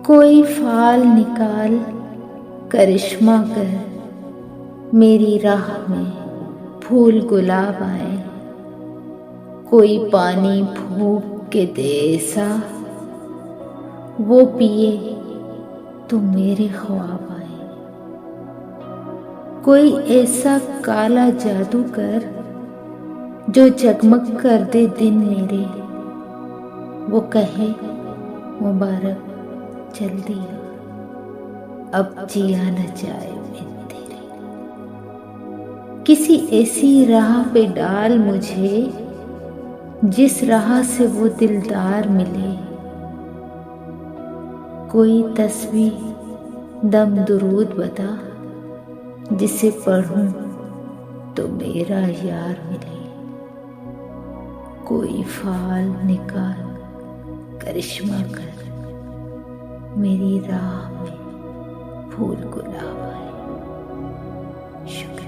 कोई फाल निकाल करिश्मा कर, मेरी राह में फूल गुलाब आए। कोई पानी फूंक के दे ऐसा, वो पिए तो मेरे ख्वाब आए। कोई ऐसा काला जादू कर, जो जगमग कर दे दिन मेरे। वो कहे मुबारक जल्दी आ, अब जिया न जाए बिन तेरे। किसी ऐसी राह पे डाल मुझे, जिस राह से वो दिलदार मिले। कोई तस्बीह दम दुरूद बता, जिसे पढ़ूं तो मेरा यार मिले। कोई फाल निकाल करिश्मा कर, मेरी राह में फूल गुलाब आए। शुक्रिया।